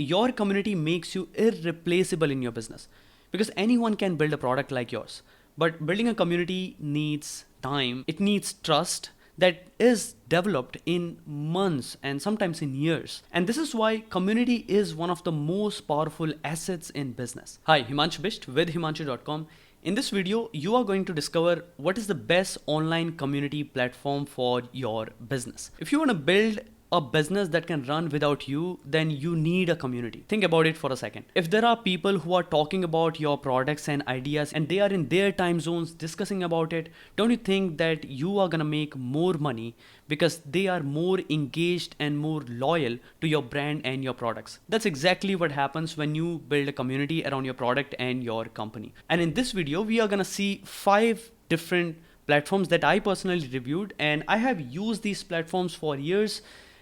Your community makes you irreplaceable in your business because anyone can build a product like yours. But building a community needs time, it needs trust that is developed in months and sometimes in years. And this is why community is one of the most powerful assets in business. Hi, Himanshu Bisht with Himanshu.com. In this video, you are going to discover what is the best online community platform for your business. If you want to build a business that can run without you, then you need a community. Think about it for a second. If there are people who are talking about your products and ideas and they are in their time zones discussing about it, don't you think that you are gonna make more money because they are more engaged and more loyal to your brand and your products? That's exactly what happens when you build a community around your product and your company. And in this video, we are gonna see 5 different platforms that I personally reviewed, and I have used these platforms for years.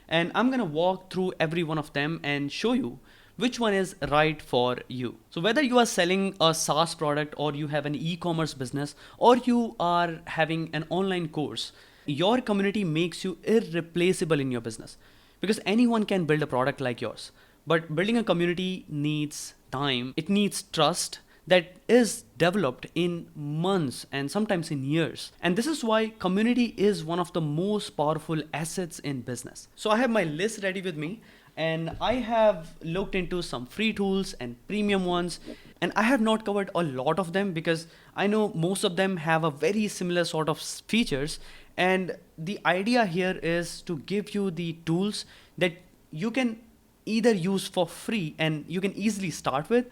And I'm gonna walk through every one of them and show you which one is right for you. So whether you are selling a SaaS product or you have an e-commerce business or you are having an online course, your community makes you irreplaceable in your business because anyone can build a product like yours. But building a community needs time, it needs trust that is developed in months and sometimes in years. And this is why community is one of the most powerful assets in business. So I have my list ready with me, and I have looked into some free tools and premium ones, and I have not covered a lot of them because I know most of them have a very similar sort of features. And the idea here is to give you the tools that you can either use for free and you can easily start with,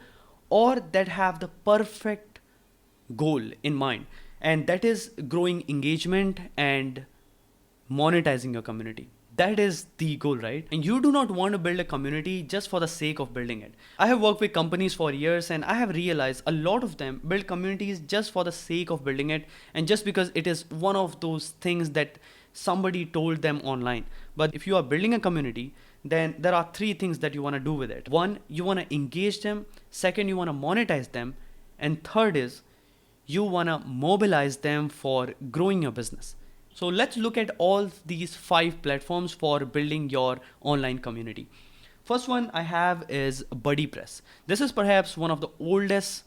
or that have the perfect goal in mind, and that is growing engagement and monetizing your community. That is the goal, right? And you do not want to build a community just for the sake of building it. I have worked with companies for years and I have realized a lot of them build communities just for the sake of building it and just because it is one of those things that somebody told them online. But if you are building a community, then there are 3 things that you want to do with it. 1, you want to engage them. 2nd, you want to monetize them. And 3rd is you want to mobilize them for growing your business. So let's look at all these 5 platforms for building your online community. First one I have is Buddypress. This is perhaps one of the oldest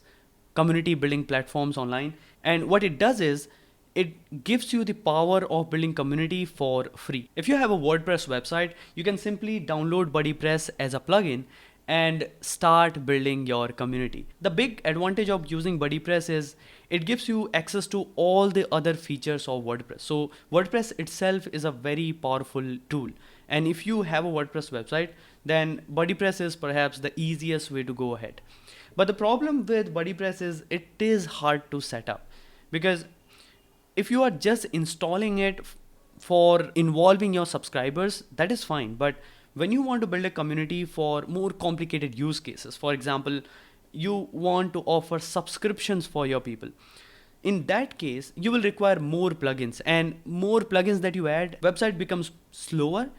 community building platforms online. And what it does is it gives you the power of building community for free. If you have a WordPress website, you can simply download Buddypress as a plugin and start building your community. The big advantage of using Buddypress is it gives you access to all the other features of WordPress. So WordPress itself is a very powerful tool. And if you have a WordPress website, then Buddypress is perhaps the easiest way to go ahead. But the problem with Buddypress is it is hard to set up because if you are just installing it for involving your subscribers, that is fine. But when you want to build a community for more complicated use cases, for example, you want to offer subscriptions for your people, in that case, you will require more plugins, and more plugins that you add, website becomes slower,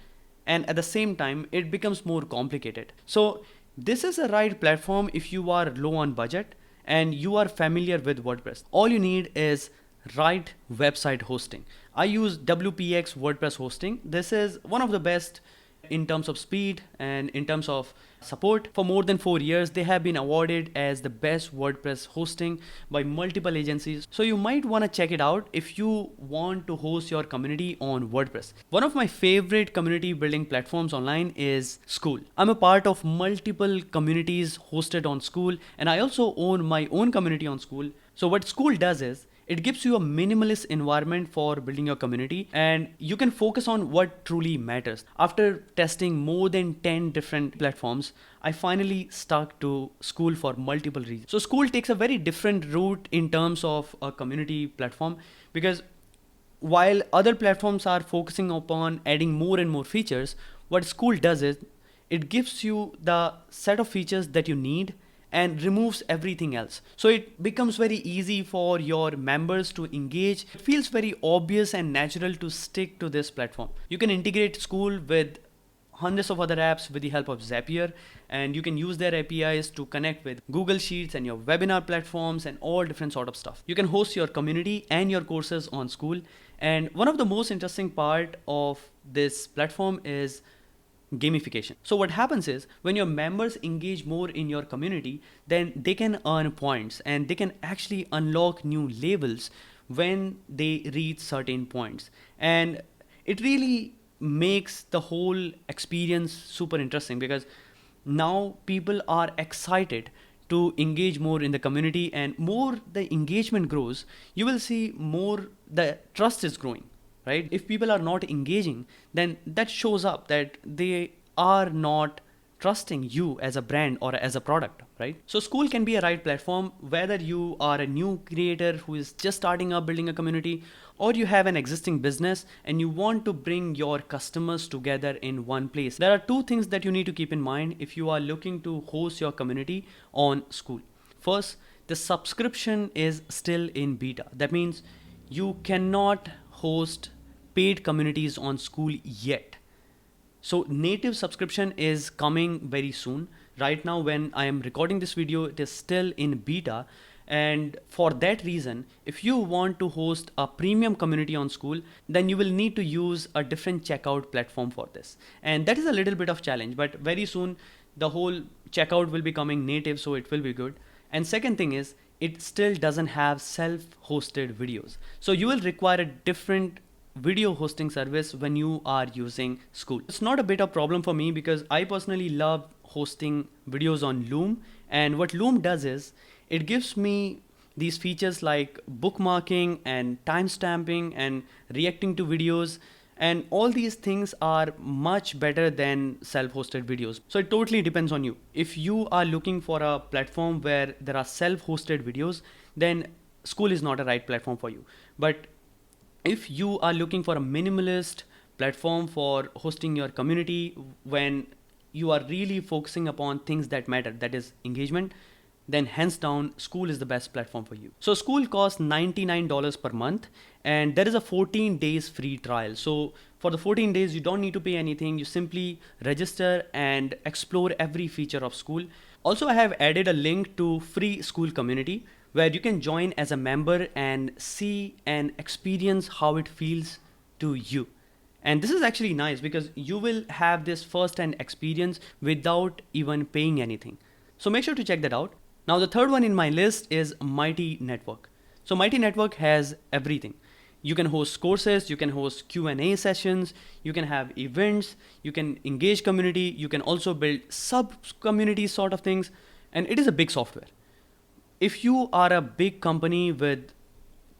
and at the same time, it becomes more complicated. So this is a right platform if you are low on budget and you are familiar with WordPress. All you need is right website hosting. I use WPX WordPress hosting. This is one of the best in terms of speed and in terms of support. For more than 4 years, they have been awarded as the best WordPress hosting by multiple agencies. So you might want to check it out if you want to host your community on WordPress. One of my favorite community building platforms online is Skool. I'm a part of multiple communities hosted on Skool, and I also own my own community on Skool. So what Skool does is it gives you a minimalist environment for building your community, and you can focus on what truly matters. After testing more than 10 different platforms, I finally stuck to Skool for multiple reasons. So Skool takes a very different route in terms of a community platform because while other platforms are focusing upon adding more and more features, what Skool does is it gives you the set of features that you need and removes everything else. So it becomes very easy for your members to engage. It feels very obvious and natural to stick to this platform. You can integrate Skool with hundreds of other apps with the help of Zapier, and you can use their APIs to connect with Google Sheets and your webinar platforms and all different sort of stuff. You can host your community and your courses on Skool. And one of the most interesting part of this platform is gamification. So what happens is when your members engage more in your community, then they can earn points and they can actually unlock new levels when they reach certain points. And it really makes the whole experience super interesting because now people are excited to engage more in the community, and more the engagement grows, you will see more the trust is growing, right? If people are not engaging, then that shows up that they are not trusting you as a brand or as a product, right? So Skool can be a right platform whether you are a new creator who is just starting up building a community, or you have an existing business and you want to bring your customers together in one place. There are two things that you need to keep in mind if you are looking to host your community on Skool. First, the subscription is still in beta. That means you cannot host paid communities on Skool yet. So native subscription is coming very soon. Right now, when I am recording this video, it is still in beta. And for that reason, if you want to host a premium community on Skool, then you will need to use a different checkout platform for this. And that is a little bit of challenge, but very soon the whole checkout will be coming native, so it will be good. And second thing is, it still doesn't have self-hosted videos. So you will require a different video hosting service when you are using Skool. It's not a bit of problem for me because I personally love hosting videos on Loom, and what Loom does is it gives me these features like bookmarking and timestamping and reacting to videos, and all these things are much better than self-hosted videos. So it totally depends on you. If you are looking for a platform where there are self-hosted videos, then Skool is not a right platform for you. But if you are looking for a minimalist platform for hosting your community when you are really focusing upon things that matter, that is engagement, then hands down Skool is the best platform for you. So Skool costs $99 per month, and there is a 14 days free trial. So for the 14 days, you don't need to pay anything. You simply register and explore every feature of Skool. Also, I have added a link to free Skool community where you can join as a member and see and experience how it feels to you. And this is actually nice because you will have this first-hand experience without even paying anything. So make sure to check that out. Now the third one in my list is Mightynetworks. So Mightynetworks has everything. You can host courses, you can host Q&A sessions, you can have events, you can engage community, you can also build sub-community sort of things, and it is a big software. If you are a big company with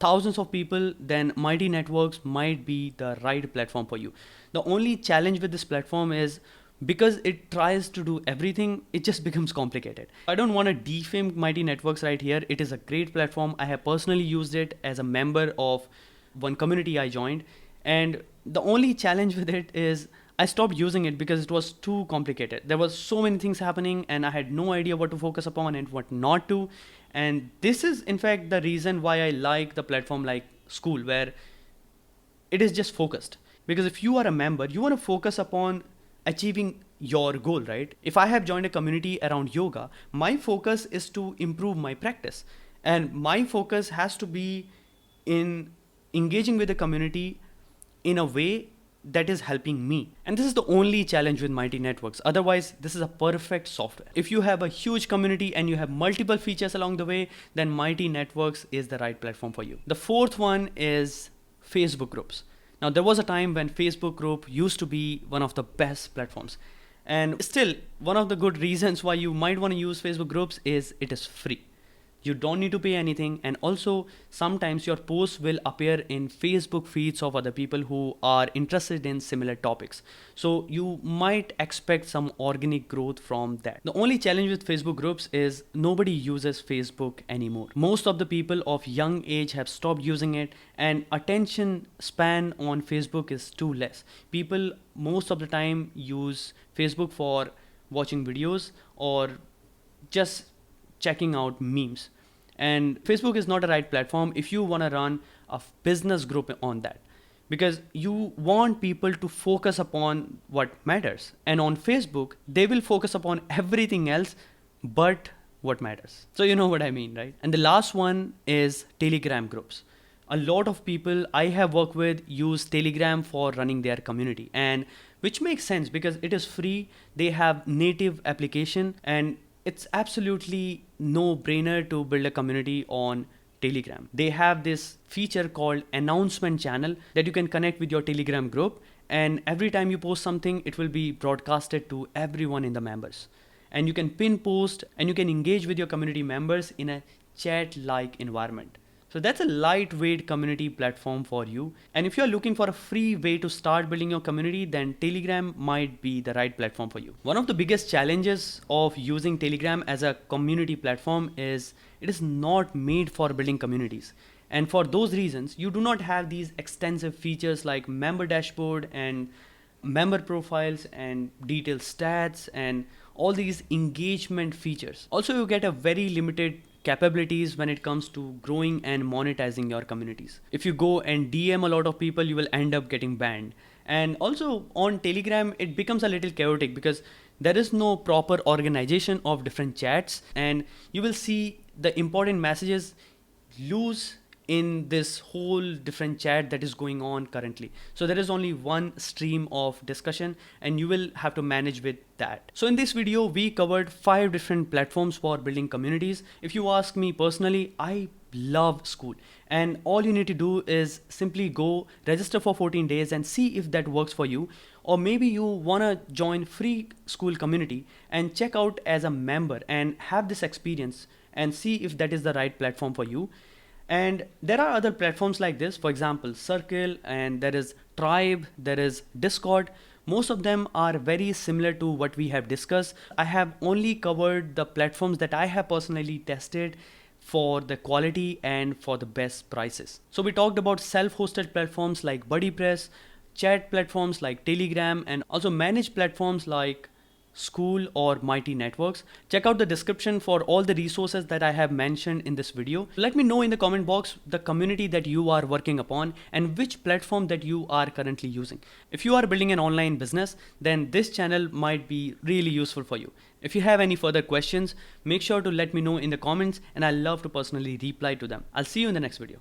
thousands of people, then Mightynetworks might be the right platform for you. The only challenge with this platform is because it tries to do everything, it just becomes complicated. I don't want to defame Mightynetworks right here. It is a great platform. I have personally used it as a member of one community I joined. And the only challenge with it is I stopped using it because it was too complicated. There was so many things happening and I had no idea what to focus upon and what not to. And this is in fact the reason why I like the platform like Skool, where it is just focused. Because if you are a member, you want to focus upon achieving your goal, right? If I have joined a community around yoga, my focus is to improve my practice. And my focus has to be in engaging with the community in a way that is helping me. And this is the only challenge with Mightynetworks. Otherwise, this is a perfect software. If you have a huge community and you have multiple features along the way, then Mightynetworks is the right platform for you. The fourth one is Facebook groups. Now, there was a time when Facebook group used to be one of the best platforms. And still, one of the good reasons why you might want to use Facebook groups is it is free. You don't need to pay anything. And also, sometimes your posts will appear in Facebook feeds of other people who are interested in similar topics. So you might expect some organic growth from that. The only challenge with Facebook groups is nobody uses Facebook anymore. Most of the people of young age have stopped using it, and attention span on Facebook is too less. People most of the time use Facebook for watching videos or just checking out memes. And Facebook is not a right platform if you want to run a business group on that, because you want people to focus upon what matters. And on Facebook, they will focus upon everything else but what matters. So you know what I mean, right? And the last one is Telegram groups. A lot of people I have worked with use Telegram for running their community. And which makes sense because it is free. They have native application, and it's absolutely no brainer to build a community on Telegram. They have this feature called announcement channel that you can connect with your Telegram group, and every time you post something, it will be broadcasted to everyone in the members. And you can pin post and you can engage with your community members in a chat-like environment. So that's a lightweight community platform for you. And if you're looking for a free way to start building your community, then Telegram might be the right platform for you. One of the biggest challenges of using Telegram as a community platform is it is not made for building communities. And for those reasons, you do not have these extensive features like member dashboard and member profiles and detailed stats and all these engagement features. Also, you get a very limited capabilities when it comes to growing and monetizing your communities. If you go and DM a lot of people, you will end up getting banned. And also on Telegram, it becomes a little chaotic because there is no proper organization of different chats, and you will see the important messages lose in this whole different chat that is going on currently. So there is only one stream of discussion and you will have to manage with that. So in this video, we covered 5 different platforms for building communities. If you ask me personally, I love Skool, and all you need to do is simply go register for 14 days and see if that works for you. Or maybe you want to join free Skool community and check out as a member and have this experience and see if that is the right platform for you. And there are other platforms like this, for example, Circle, and there is Tribe, there is Discord. Most of them are very similar to what we have discussed. I have only covered the platforms that I have personally tested for the quality and for the best prices. So we talked about self-hosted platforms like Buddypress, chat platforms like Telegram, and also managed platforms like Skool or Mightynetworks. Check out the description for all the resources that I have mentioned in this video. Let me know in the comment box the community that you are working upon and which platform that you are currently using. If you are building an online business, then this channel might be really useful for you. If you have any further questions, make sure to let me know in the comments and I'll love to personally reply to them. I'll see you in the next video.